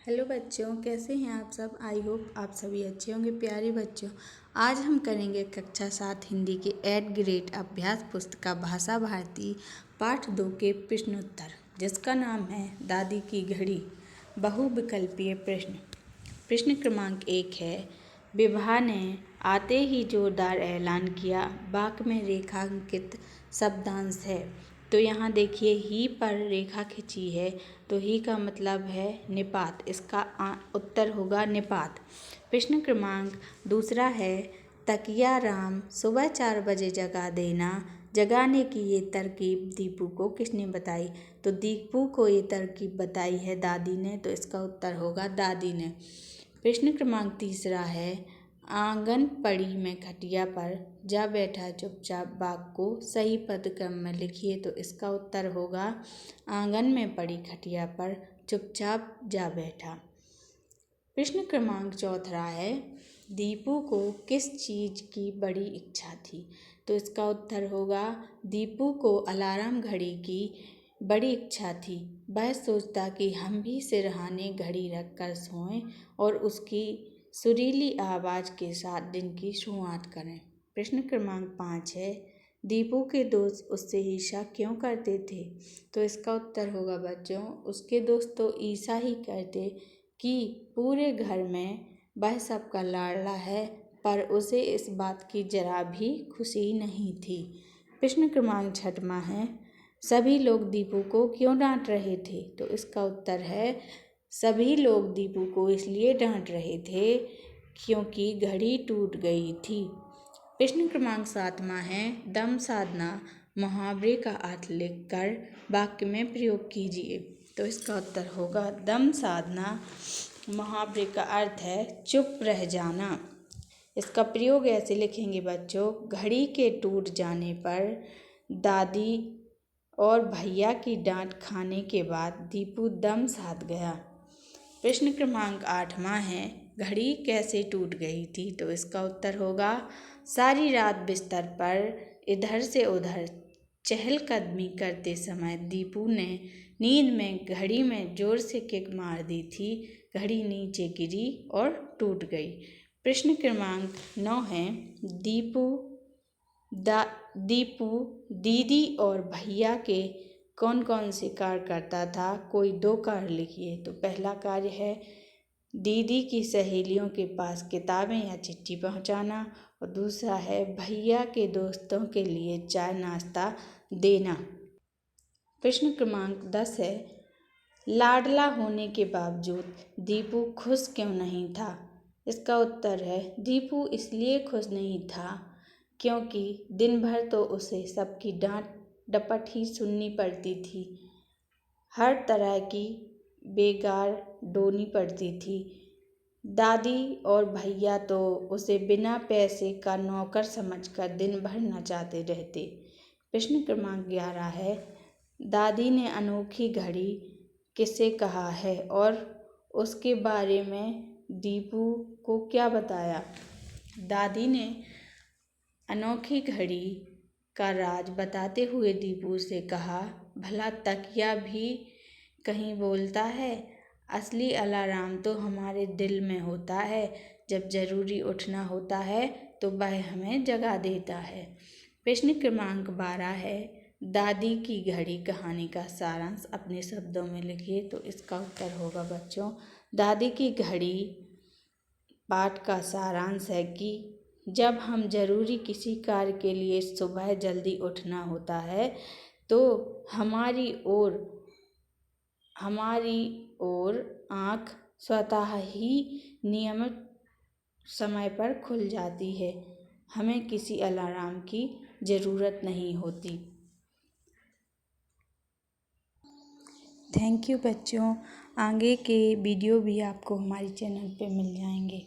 Hello बच्चों, कैसे हैं आप सब। आई होप आप सभी अच्छे होंगे। प्यारे बच्चों, आज हम करेंगे कक्षा 7 हिंदी के 8 ग्रेड अभ्यास पुस्तिका भाषा भारती पाठ 2 के प्रश्नोत्तर, जिसका नाम है दादी की घड़ी बहुविकल्पीय प्रश्न। प्रश्न क्रमांक 1 है, विभा ने आते ही जोरदार ऐलान किया। वाक्य में रेखांकित शब्दांश है। तो यहाँ देखिए, ही पर रेखा खींची है, तो ही का मतलब है निपात। इसका उत्तर होगा निपात। प्रश्न क्रमांक 2 है, तकिया राम सुबह 4 बजे जगा देना। जगाने की ये तरकीब दीपू को किसने बताई। तो दीपू को ये तरकीब बताई है दादी ने, तो इसका उत्तर होगा दादी ने। प्रश्न क्रमांक 3 है, आंगन पड़ी में खटिया पर जा बैठा चुपचाप। वाक्य को सही पदक्रम में लिखिए। तो इसका उत्तर होगा, आंगन में पड़ी खटिया पर चुपचाप जा बैठा। प्रश्न क्रमांक 4 है, दीपू को किस चीज़ की बड़ी इच्छा थी। तो इसका उत्तर होगा, दीपू को अलार्म घड़ी की बड़ी इच्छा थी। वह सोचता कि हम भी सिरहाने घड़ी रख कर सोएं और उसकी सुरीली आवाज़ के साथ दिन की शुरुआत करें। प्रश्न क्रमांक 5 है, दीपू के दोस्त उससे ईर्ष्या क्यों करते थे। तो इसका उत्तर होगा बच्चों, उसके दोस्त तो ईर्ष्या ही करते कि पूरे घर में वह सबका लाडला है, पर उसे इस बात की जरा भी खुशी नहीं थी। प्रश्न क्रमांक 6 है, सभी लोग दीपू को क्यों डांट रहे थे। तो इसका उत्तर है, सभी लोग दीपू को इसलिए डांट रहे थे क्योंकि घड़ी टूट गई थी। प्रश्न क्रमांक 7 है, दम साधना मुहावरे का अर्थ लिखकर वाक्य में प्रयोग कीजिए। तो इसका उत्तर होगा, दम साधना मुहावरे का अर्थ है चुप रह जाना। इसका प्रयोग ऐसे लिखेंगे बच्चों, घड़ी के टूट जाने पर दादी और भैया की डांट खाने के बाद दीपू दम साध गया। प्रश्न क्रमांक 8 है, घड़ी कैसे टूट गई थी। तो इसका उत्तर होगा, सारी रात बिस्तर पर इधर से उधर चहलकदमी करते समय दीपू ने नींद में घड़ी में जोर से किक मार दी थी। घड़ी नीचे गिरी और टूट गई। प्रश्न क्रमांक 9 है, दीपू दीदी और भैया के कौन कौन से कार्य करता था। कोई 2 कार्य लिखिए। तो पहला कार्य है दीदी की सहेलियों के पास किताबें या चिट्ठी पहुंचाना, और दूसरा है भैया के दोस्तों के लिए चाय नाश्ता देना। प्रश्न क्रमांक 10 है, लाडला होने के बावजूद दीपू खुश क्यों नहीं था। इसका उत्तर है, दीपू इसलिए खुश नहीं था क्योंकि दिन भर तो उसे सबकी डांट डपट ही सुननी पड़ती थी। हर तरह की बेगार डोनी पड़ती थी। दादी और भैया तो उसे बिना पैसे का नौकर समझकर दिन भर नचाते रहते। प्रश्न क्रमांक 11 है, दादी ने अनोखी घड़ी किसे कहा है और उसके बारे में दीपू को क्या बताया। दादी ने अनोखी घड़ी का राज बताते हुए दीपू से कहा, भला तकिया भी कहीं बोलता है। असली अलार्म तो हमारे दिल में होता है। जब जरूरी उठना होता है तो वह हमें जगा देता है। प्रश्न क्रमांक 12 है, दादी की घड़ी कहानी का सारांश अपने शब्दों में लिखिए। तो इसका उत्तर होगा बच्चों, दादी की घड़ी पाठ का सारांश है कि जब हम जरूरी किसी कार्य के लिए सुबह जल्दी उठना होता है तो हमारी ओर आँख स्वतः ही नियमित समय पर खुल जाती है। हमें किसी अलार्म की ज़रूरत नहीं होती। थैंक यू बच्चों। आगे के वीडियो भी आपको हमारे चैनल पे मिल जाएंगे।